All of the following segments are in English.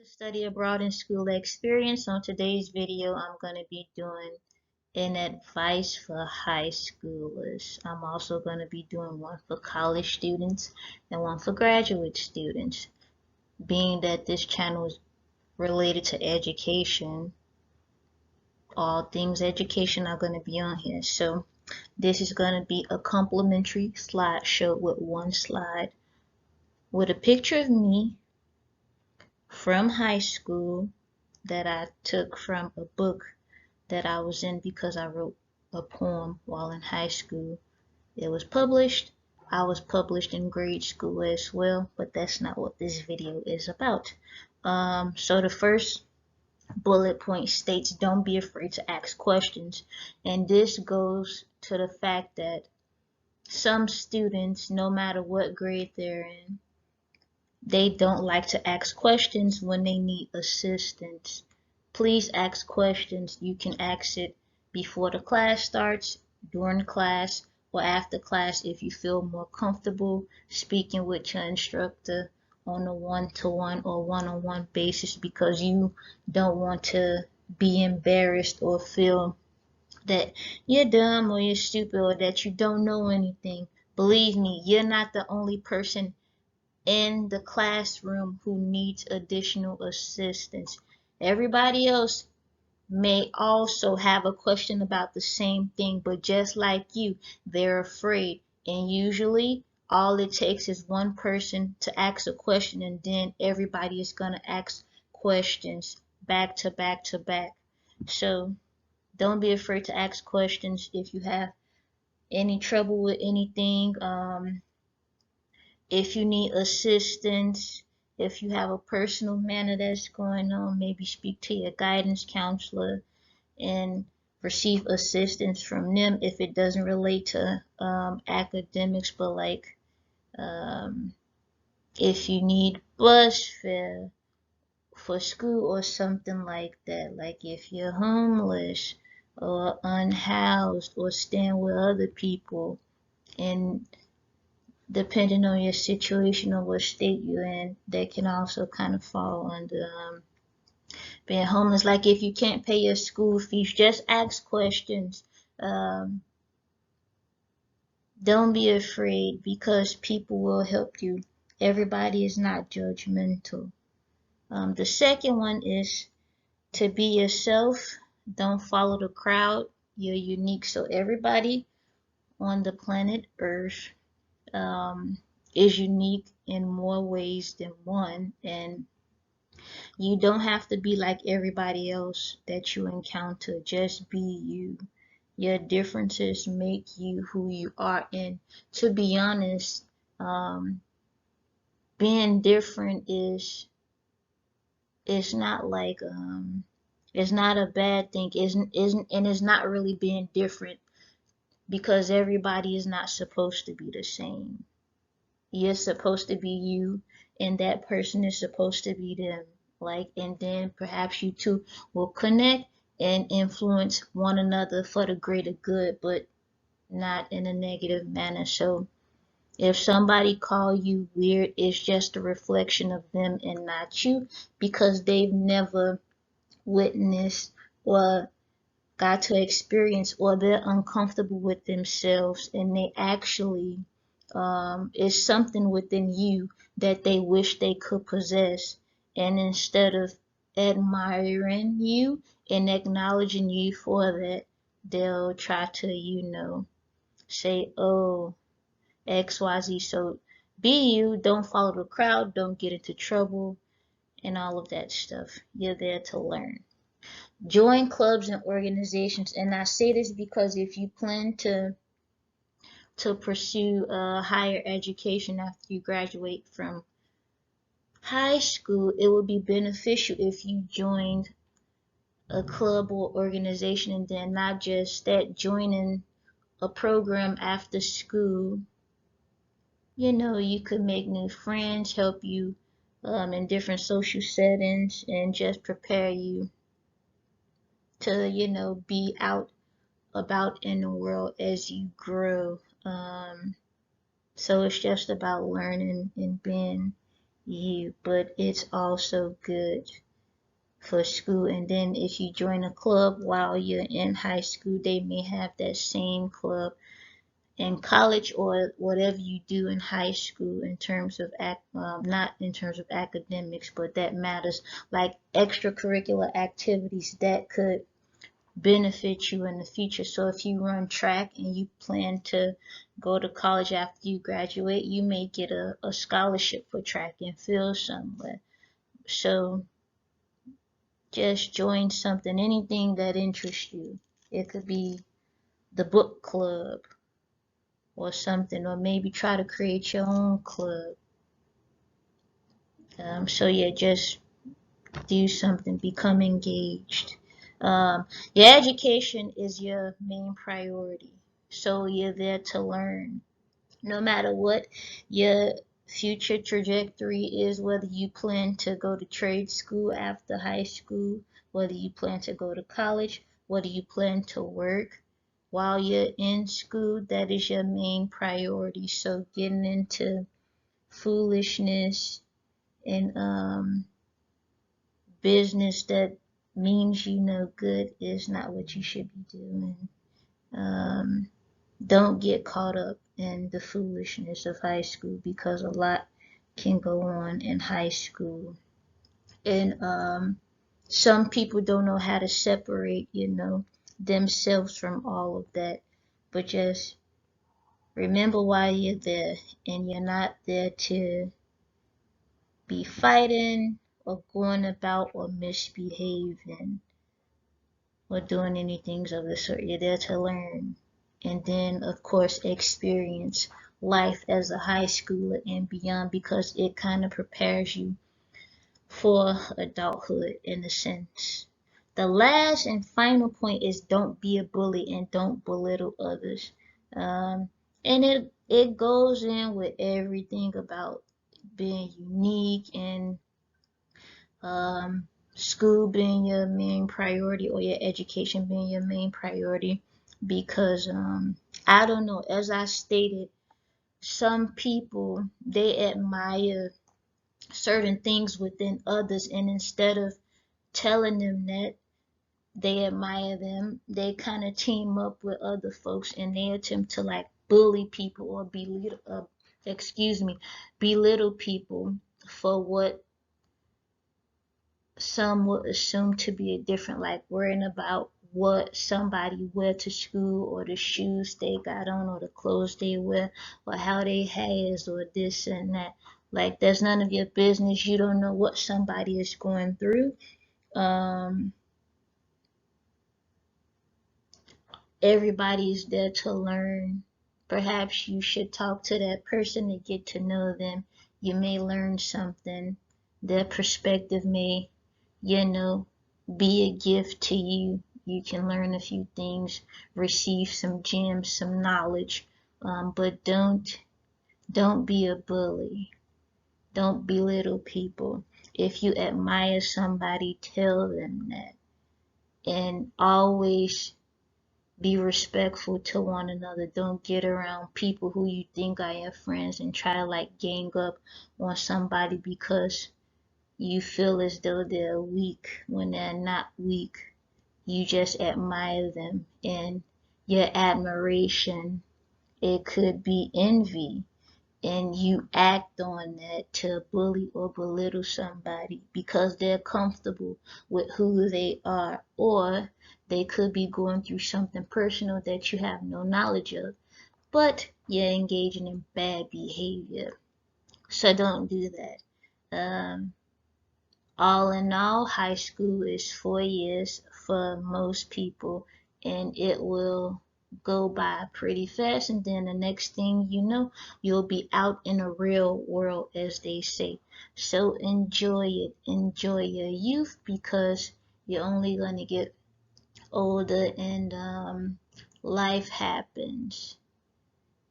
To study abroad in school experience. On today's video, I'm going to be doing an advice for high schoolers. I'm also going to be doing one for college students and one for graduate students. Being that this channel is related to education, all things education are going to be on here. So this is going to be a complimentary slideshow with one slide with a picture of me from high school that I took from a book that I was in because I wrote a poem while in high school. It was published. I was published in grade school as well, but that's not what this video is about. So the first bullet point states, don't be afraid to ask questions. And this goes to the fact that some students, no matter what grade they're in, they don't like to ask questions when they need assistance. Please ask questions. You can ask it before the class starts, during class, or after class if you feel more comfortable speaking with your instructor on a one-to-one or one-on-one basis because you don't want to be embarrassed or feel that you're dumb or you're stupid or that you don't know anything. Believe me, you're not the only person in the classroom who needs additional assistance. Everybody else may also have a question about the same thing, but just like you, they're afraid. And usually, all it takes is one person to ask a question, and then everybody is going to ask questions back to back to back. So, don't be afraid to ask questions if you have any trouble with anything. If you need assistance, if you have a personal matter that's going on, maybe speak to your guidance counselor and receive assistance from them if it doesn't relate to academics, but like if you need bus fare for school or something like that, like if you're homeless or unhoused or staying with other people, and depending on your situation or what state you're in, that can also kind of fall under being homeless. Like if you can't pay your school fees, just ask questions. Um, don't be afraid because people will help you. Everybody is not judgmental. The second one is to be yourself. Don't follow the crowd. You're unique. So everybody on the planet Earth um, is unique in more ways than one, and you don't have to be like everybody else that you encounter. Just be you. Your differences make you who you are, and to be honest, um, being different is not like it's not a bad thing. Isn't and it's not really being different because everybody is not supposed to be the same. You're supposed to be you, and that person is supposed to be them. Like, and then perhaps you two will connect and influence one another for the greater good, but not in a negative manner. So if somebody call you weird, it's just a reflection of them and not you, because they've never witnessed or got to experience, or they're uncomfortable with themselves, and they actually is something within you that they wish they could possess. And instead of admiring you and acknowledging you for that, they'll try to, say, oh, XYZ. So be you, don't follow the crowd, don't get into trouble, and all of that stuff. You're there to learn. Join clubs and organizations. And I say this because if you plan to pursue higher education after you graduate from high school, it would be beneficial if you joined a club or organization, and then not just that, joining a program after school. You could make new friends, help you in different social settings, and just prepare you to, be out about in the world as you grow. So it's just about learning and being you, but it's also good for school. And then if you join a club while you're in high school, they may have that same club in college or whatever you do in high school in terms of not in terms of academics, but that matters, like extracurricular activities that could benefit you in the future. So if you run track and you plan to go to college after you graduate, you may get a scholarship for track and field somewhere. So just join something, anything that interests you. It could be the book club or something, or maybe try to create your own club. So yeah, just do something, become engaged. Your education is your main priority. So you're there to learn. No matter what your future trajectory is, whether you plan to go to trade school after high school, whether you plan to go to college, whether you plan to work while you're in school, that is your main priority. So getting into foolishness and business that means you no good is not what you should be doing. Um, don't get caught up in the foolishness of high school because a lot can go on in high school. And some people don't know how to separate, themselves from all of that. But just remember why you're there, and you're not there to be fighting or going about or misbehaving or doing anything of the sort. You're there to learn. And then, of course, experience life as a high schooler and beyond, because it kind of prepares you for adulthood in a sense. The last and final point is don't be a bully and don't belittle others. And it goes in with everything about being unique and um, school being your main priority or your education being your main priority, because I don't know, as I stated, some people they admire certain things within others, and instead of telling them that they admire them, they kind of team up with other folks and they attempt to like bully people or belittle people for what some would assume to be a different, like worrying about what somebody wear to school or the shoes they got on or the clothes they wear or how they has or this and that. Like that's none of your business. You don't know what somebody is going through. Um, Everybody is there to learn. Perhaps you should talk to that person to get to know them. You may learn something. Their perspective may, you know, be a gift to you. You can learn a few things, receive some gems, some knowledge. But don't be a bully. Don't belittle people. If you admire somebody, tell them that. And always be respectful to one another. Don't get around people who you think are your friends and try to like gang up on somebody because you feel as though they're weak when they're not weak. You just admire them, and your admiration, it could be envy, and you act on that to bully or belittle somebody because they're comfortable with who they are, or they could be going through something personal that you have no knowledge of, but you're engaging in bad behavior. So don't do that. All in all, high school is 4 years for most people, and it will go by pretty fast. And then the next thing you know, you'll be out in the real world, as they say. So enjoy it, enjoy your youth, because you're only going to get older and life happens.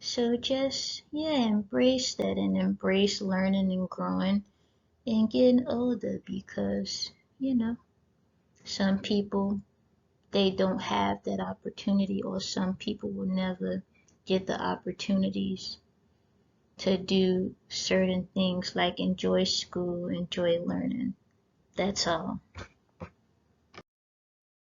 So just, yeah, embrace that and embrace learning and growing and getting older, because some people they don't have that opportunity, or some people will never get the opportunities to do certain things like enjoy school, enjoy learning. That's all.